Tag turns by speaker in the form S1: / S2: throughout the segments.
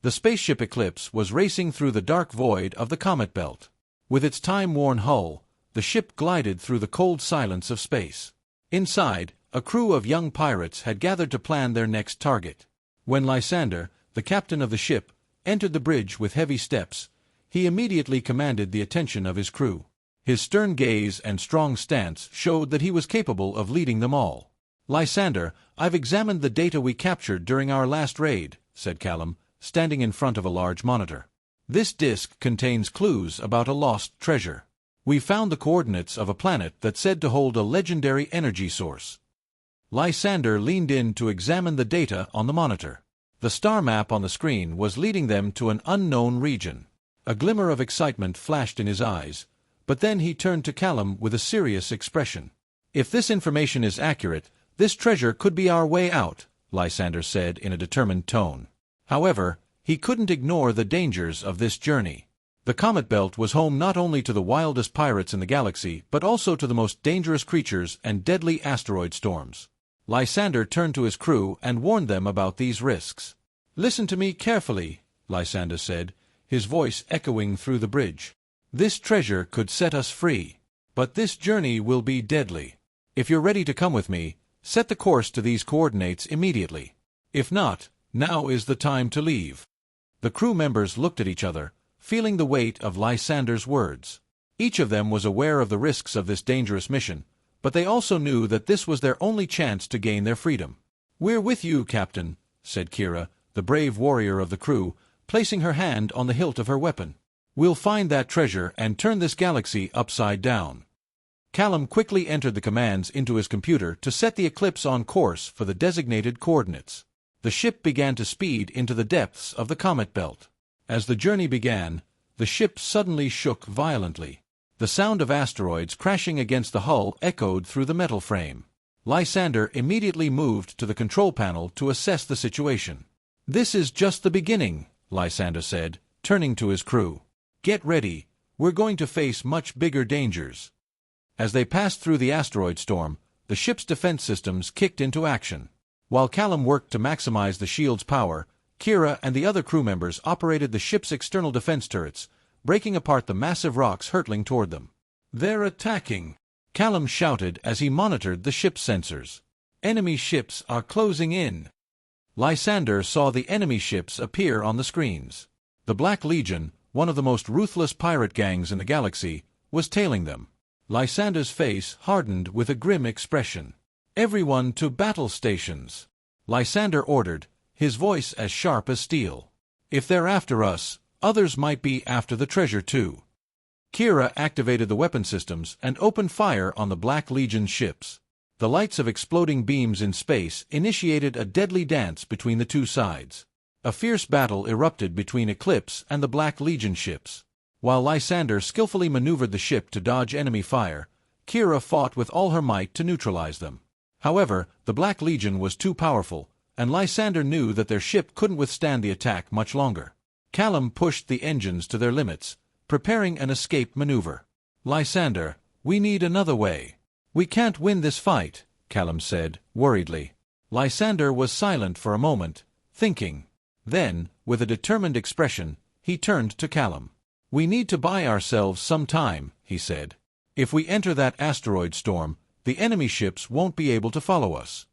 S1: The spaceship Eclipse was racing through the dark void of the comet belt. With its time-worn hull, the ship glided through the cold silence of space. Inside, a crew of young pirates had gathered to plan their next target. When Lysander, the captain of the ship, entered the bridge with heavy steps, he immediately commanded the attention of his crew. His stern gaze and strong stance showed that he was capable of leading them all. "Lysander, I've examined the data we captured during our last raid," said Callum, standing in front of a large monitor. "This disk contains clues about a lost treasure. We found the coordinates of a planet that's said to hold a legendary energy source." Lysander leaned in to examine the data on the monitor. The star map on the screen was leading them to an unknown region. A glimmer of excitement flashed in his eyes, but then he turned to Callum with a serious expression. "If this information is accurate, this treasure could be our way out," Lysander said in a determined tone. However, he couldn't ignore the dangers of this journey. The comet belt was home not only to the wildest pirates in the galaxy, but also to the most dangerous creatures and deadly asteroid storms. Lysander turned to his crew and warned them about these risks. "Listen to me carefully," Lysander said, his voice echoing through the bridge. "This treasure could set us free, but this journey will be deadly. If you're ready to come with me, set the course to these coordinates immediately. If not, now is the time to leave." The crew members looked at each other, feeling the weight of Lysander's words. Each of them was aware of the risks of this dangerous mission, but they also knew that this was their only chance to gain their freedom. "We're with you, Captain," said Kira, the brave warrior of the crew, placing her hand on the hilt of her weapon. "We'll find that treasure and turn this galaxy upside down." Callum quickly entered the commands into his computer to set the Eclipse on course for the designated coordinates. The ship began to speed into the depths of the comet belt. As the journey began, the ship suddenly shook violently. The sound of asteroids crashing against the hull echoed through the metal frame. Lysander immediately moved to the control panel to assess the situation. "This is just the beginning," Lysander said, turning to his crew. "Get ready, we're going to face much bigger dangers." As they passed through the asteroid storm, the ship's defense systems kicked into action. While Callum worked to maximize the shield's power, Kira and the other crew members operated the ship's external defense turrets, breaking apart the massive rocks hurtling toward them. "They're attacking!" Callum shouted as he monitored the ship's sensors. "Enemy ships are closing in." Lysander saw the enemy ships appear on the screens. The Black Legion, one of the most ruthless pirate gangs in the galaxy, was tailing them. Lysander's face hardened with a grim expression. "Everyone to battle stations!" Lysander ordered, his voice as sharp as steel. "If they're after us, others might be after the treasure too." Kira activated the weapon systems and opened fire on the Black Legion ships. The lights of exploding beams in space initiated a deadly dance between the two sides. A fierce battle erupted between Eclipse and the Black Legion ships. While Lysander skillfully maneuvered the ship to dodge enemy fire, Kira fought with all her might to neutralize them. However, the Black Legion was too powerful, and Lysander knew that their ship couldn't withstand the attack much longer. Callum pushed the engines to their limits, preparing an escape maneuver. "Lysander, we need another way. We can't win this fight," Callum said, worriedly. Lysander was silent for a moment, thinking. Then, with a determined expression, he turned to Callum. "We need to buy ourselves some time," he said. "If we enter that asteroid storm, the enemy ships won't be able to follow us."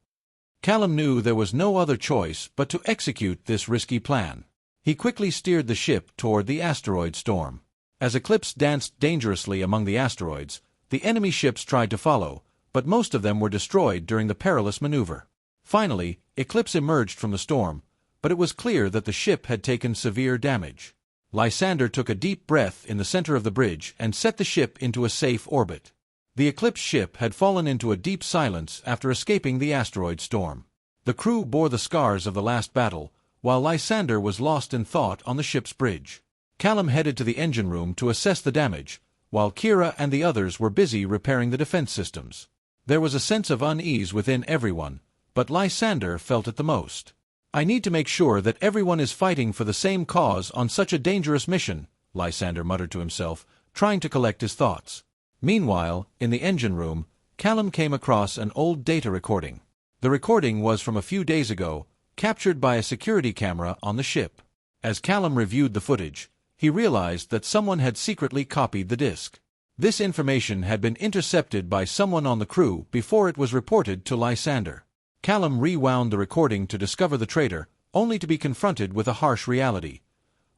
S1: Callum knew there was no other choice but to execute this risky plan. He quickly steered the ship toward the asteroid storm. As Eclipse danced dangerously among the asteroids, the enemy ships tried to follow, but most of them were destroyed during the perilous maneuver. Finally, Eclipse emerged from the storm, but it was clear that the ship had taken severe damage. Lysander took a deep breath in the center of the bridge and set the ship into a safe orbit. The Eclipse ship had fallen into a deep silence after escaping the asteroid storm. The crew bore the scars of the last battle, while Lysander was lost in thought on the ship's bridge. Callum headed to the engine room to assess the damage, while Kira and the others were busy repairing the defense systems. There was a sense of unease within everyone, but Lysander felt it the most. "I need to make sure that everyone is fighting for the same cause on such a dangerous mission," Lysander muttered to himself, trying to collect his thoughts. Meanwhile, in the engine room, Callum came across an old data recording. The recording was from a few days ago, captured by a security camera on the ship. As Callum reviewed the footage, he realized that someone had secretly copied the disc. This information had been intercepted by someone on the crew before it was reported to Lysander. Callum rewound the recording to discover the traitor, only to be confronted with a harsh reality.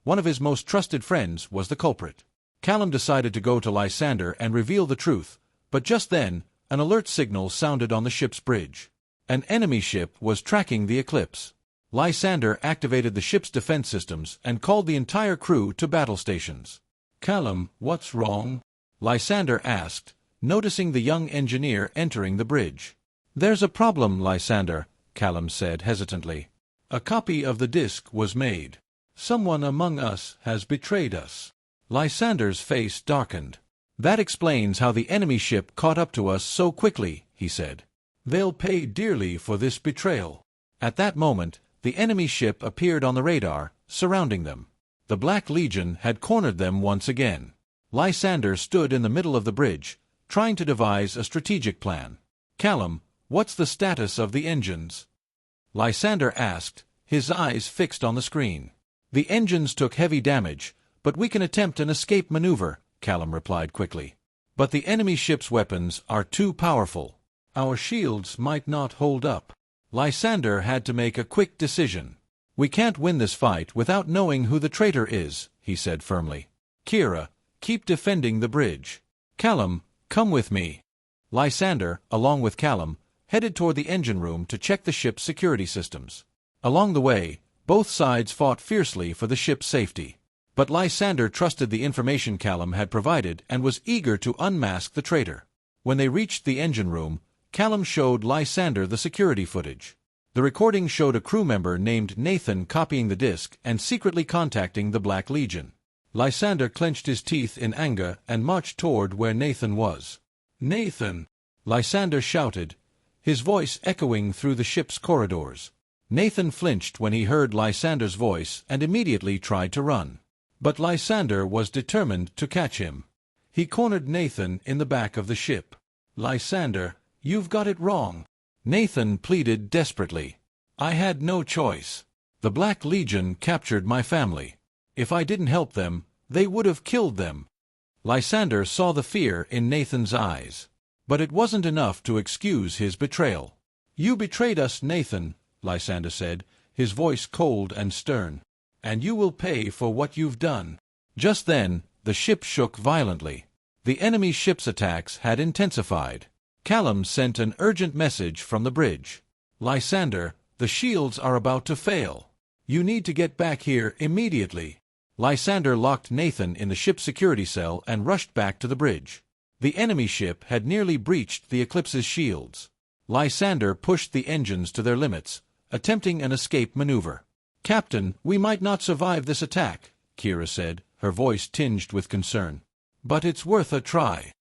S1: One of his most trusted friends was the culprit. Callum decided to go to Lysander and reveal the truth, but just then, an alert signal sounded on the ship's bridge. An enemy ship was tracking the Eclipse. Lysander activated the ship's defense systems and called the entire crew to battle stations. "Callum, what's wrong?" Lysander asked, noticing the young engineer entering the bridge. "There's a problem, Lysander," Callum said hesitantly. "A copy of the disc was made. Someone among us has betrayed us." Lysander's face darkened. "That explains how the enemy ship caught up to us so quickly," he said. "They'll pay dearly for this betrayal." At that moment, the enemy ship appeared on the radar, surrounding them. The Black Legion had cornered them once again. Lysander stood in the middle of the bridge, trying to devise a strategic plan. "Callum, what's the status of the engines?" Lysander asked, his eyes fixed on the screen. "The engines took heavy damage, but we can attempt an escape maneuver," Callum replied quickly. "But the enemy ship's weapons are too powerful. Our shields might not hold up." Lysander had to make a quick decision. "We can't win this fight without knowing who the traitor is," he said firmly. "Kira, keep defending the bridge. Callum, come with me." Lysander, along with Callum, headed toward the engine room to check the ship's security systems. Along the way, both sides fought fiercely for the ship's safety. But Lysander trusted the information Callum had provided and was eager to unmask the traitor. When they reached the engine room, Callum showed Lysander the security footage. The recording showed a crew member named Nathan copying the disc and secretly contacting the Black Legion. Lysander clenched his teeth in anger and marched toward where Nathan was. "Nathan!" Lysander shouted, his voice echoing through the ship's corridors. Nathan flinched when he heard Lysander's voice and immediately tried to run. But Lysander was determined to catch him. He cornered Nathan in the back of the ship. "Lysander, you've got it wrong," Nathan pleaded desperately. "I had no choice. The Black Legion captured my family. If I didn't help them, they would have killed them." Lysander saw the fear in Nathan's eyes. But it wasn't enough to excuse his betrayal. "You betrayed us, Nathan," Lysander said, his voice cold and stern. "And you will pay for what you've done." Just then, the ship shook violently. The enemy ship's attacks had intensified. Callum sent an urgent message from the bridge. "Lysander, the shields are about to fail. You need to get back here immediately." Lysander locked Nathan in the ship's security cell and rushed back to the bridge. The enemy ship had nearly breached the Eclipse's shields. Lysander pushed the engines to their limits, attempting an escape maneuver. "Captain, we might not survive this attack," Kira said, her voice tinged with concern. "But it's worth a try."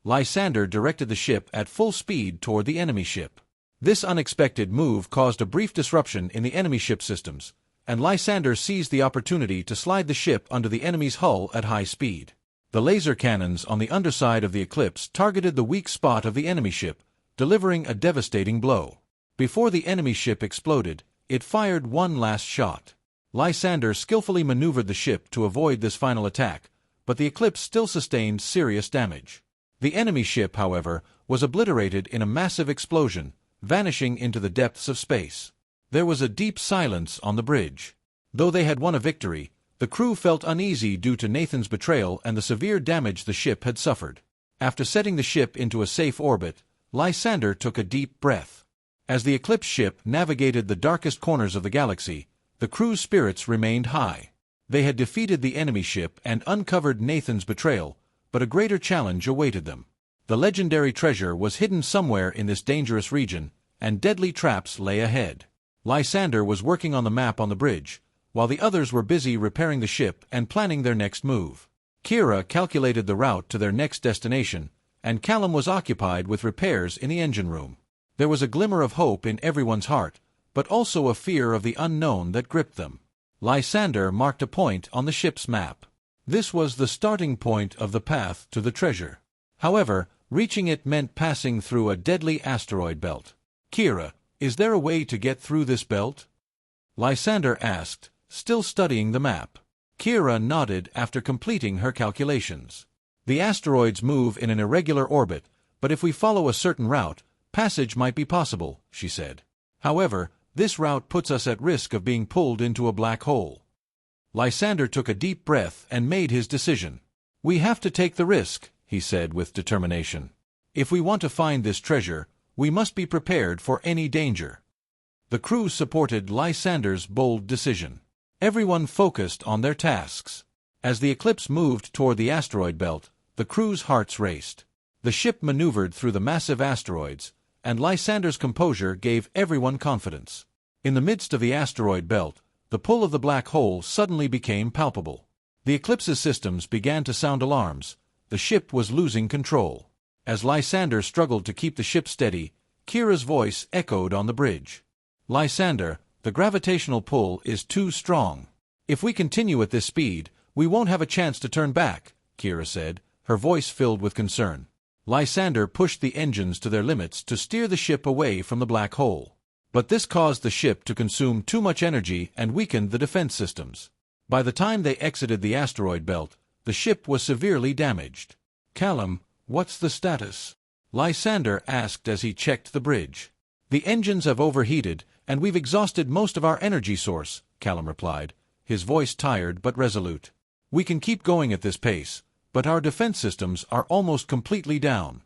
S1: Lysander directed the ship at full speed toward the enemy ship. This unexpected move caused a brief disruption in the enemy ship systems, and Lysander seized the opportunity to slide the ship under the enemy's hull at high speed. The laser cannons on the underside of the Eclipse targeted the weak spot of the enemy ship, delivering a devastating blow. Before the enemy ship exploded, it fired one last shot. Lysander skillfully maneuvered the ship to avoid this final attack, but the Eclipse still sustained serious damage. The enemy ship, however, was obliterated in a massive explosion, vanishing into the depths of space. There was a deep silence on the bridge. Though they had won a victory, the crew felt uneasy due to Nathan's betrayal and the severe damage the ship had suffered. After setting the ship into a safe orbit, Lysander took a deep breath. As the Eclipse ship navigated the darkest corners of the galaxy, the crew's spirits remained high. They had defeated the enemy ship and uncovered Nathan's betrayal, but a greater challenge awaited them. The legendary treasure was hidden somewhere in this dangerous region, and deadly traps lay ahead. Lysander was working on the map on the bridge, while the others were busy repairing the ship and planning their next move. Kira calculated the route to their next destination, and Callum was occupied with repairs in the engine room. There was a glimmer of hope in everyone's heart, but also a fear of the unknown that gripped them. Lysander marked a point on the ship's map. This was the starting point of the path to the treasure. However, reaching it meant passing through a deadly asteroid belt. "Kira, is there a way to get through this belt?" Lysander asked, still studying the map. Kira nodded after completing her calculations. The asteroids move in an irregular orbit, but if we follow a certain route, passage might be possible, she said. However, this route puts us at risk of being pulled into a black hole. Lysander took a deep breath and made his decision. We have to take the risk, he said with determination. If we want to find this treasure, we must be prepared for any danger. The crew supported Lysander's bold decision. Everyone focused on their tasks. As the eclipse moved toward the asteroid belt, the crew's hearts raced. The ship maneuvered through the massive asteroids, and Lysander's composure gave everyone confidence. In the midst of the asteroid belt, the pull of the black hole suddenly became palpable. The eclipse's systems began to sound alarms. The ship was losing control. As Lysander struggled to keep the ship steady, Kira's voice echoed on the bridge. Lysander, the gravitational pull is too strong. If we continue at this speed, we won't have a chance to turn back, Kira said, her voice filled with concern. Lysander pushed the engines to their limits to steer the ship away from the black hole. But this caused the ship to consume too much energy and weakened the defense systems. By the time they exited the asteroid belt, the ship was severely damaged. Callum, what's the status? Lysander asked as he checked the bridge. The engines have overheated, and we've exhausted most of our energy source, Callum replied, his voice tired but resolute. We can keep going at this pace, but our defense systems are almost completely down.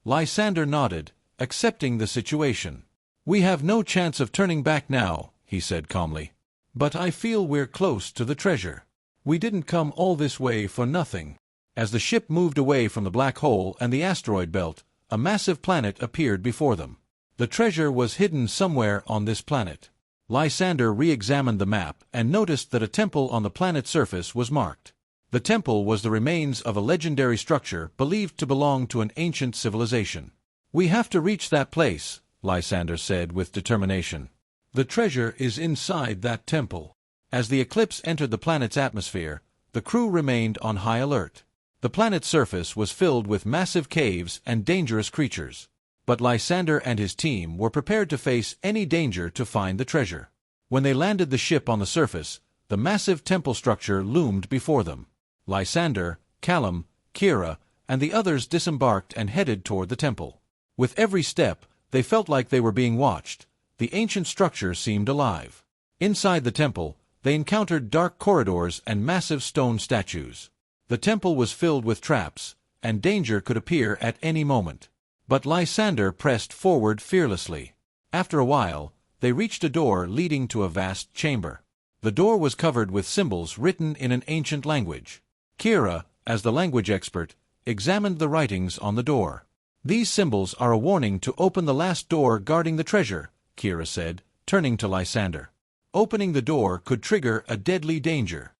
S1: Lysander nodded, accepting the situation. We have no chance of turning back now, he said calmly. But I feel we're close to the treasure. We didn't come all this way for nothing. As the ship moved away from the black hole and the asteroid belt, a massive planet appeared before them. The treasure was hidden somewhere on this planet. Lysander re-examined the map and noticed that a temple on the planet's surface was marked. The temple was the remains of a legendary structure believed to belong to an ancient civilization. We have to reach that place, Lysander said with determination. The treasure is inside that temple. As the eclipse entered the planet's atmosphere, the crew remained on high alert. The planet's surface was filled with massive caves and dangerous creatures. But Lysander and his team were prepared to face any danger to find the treasure. When they landed the ship on the surface, the massive temple structure loomed before them. Lysander, Callum, Kira, and the others disembarked and headed toward the temple. With every step, they felt like they were being watched. The ancient structure seemed alive. Inside the temple, they encountered dark corridors and massive stone statues. The temple was filled with traps, and danger could appear at any moment. But Lysander pressed forward fearlessly. After a while, they reached a door leading to a vast chamber. The door was covered with symbols written in an ancient language. Kira, as the language expert, examined the writings on the door. These symbols are a warning to open the last door guarding the treasure, Kira said, turning to Lysander. Opening the door could trigger a deadly danger.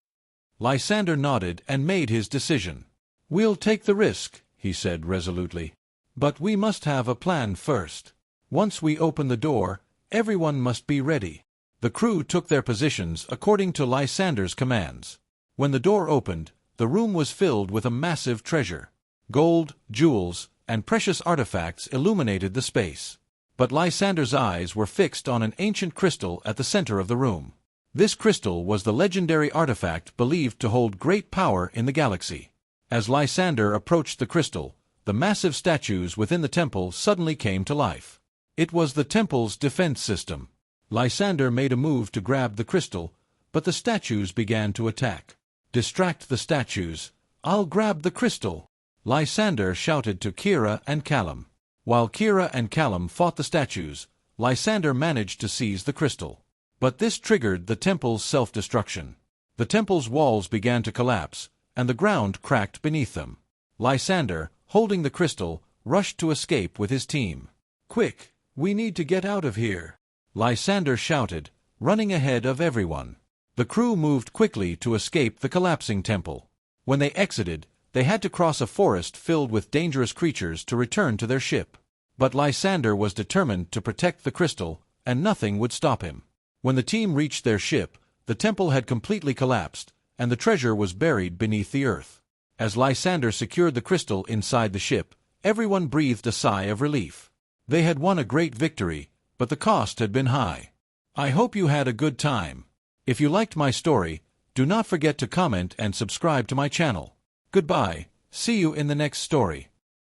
S1: Lysander nodded and made his decision. We'll take the risk, he said resolutely. But we must have a plan first. Once we open the door, everyone must be ready. The crew took their positions according to Lysander's commands. When the door opened, the room was filled with a massive treasure. Gold, jewels, and precious artifacts illuminated the space. But Lysander's eyes were fixed on an ancient crystal at the center of the room. This crystal was the legendary artifact believed to hold great power in the galaxy. As Lysander approached the crystal, the massive statues within the temple suddenly came to life. It was the temple's defense system. Lysander made a move to grab the crystal, but the statues began to attack. Distract the statues. I'll grab the crystal, Lysander shouted to Kira and Callum. While Kira and Callum fought the statues, Lysander managed to seize the crystal. But this triggered the temple's self-destruction. The temple's walls began to collapse, and the ground cracked beneath them. Lysander, holding the crystal, rushed to escape with his team. Quick, we need to get out of here, Lysander shouted, running ahead of everyone. The crew moved quickly to escape the collapsing temple. When they exited, they had to cross a forest filled with dangerous creatures to return to their ship. But Lysander was determined to protect the crystal, and nothing would stop him. When the team reached their ship, the temple had completely collapsed, and the treasure was buried beneath the earth. As Lysander secured the crystal inside the ship, everyone breathed a sigh of relief. They had won a great victory, but the cost had been high. I hope you had a good time. If you liked my story, do not forget to comment and subscribe to my channel. Goodbye, see you in the next story.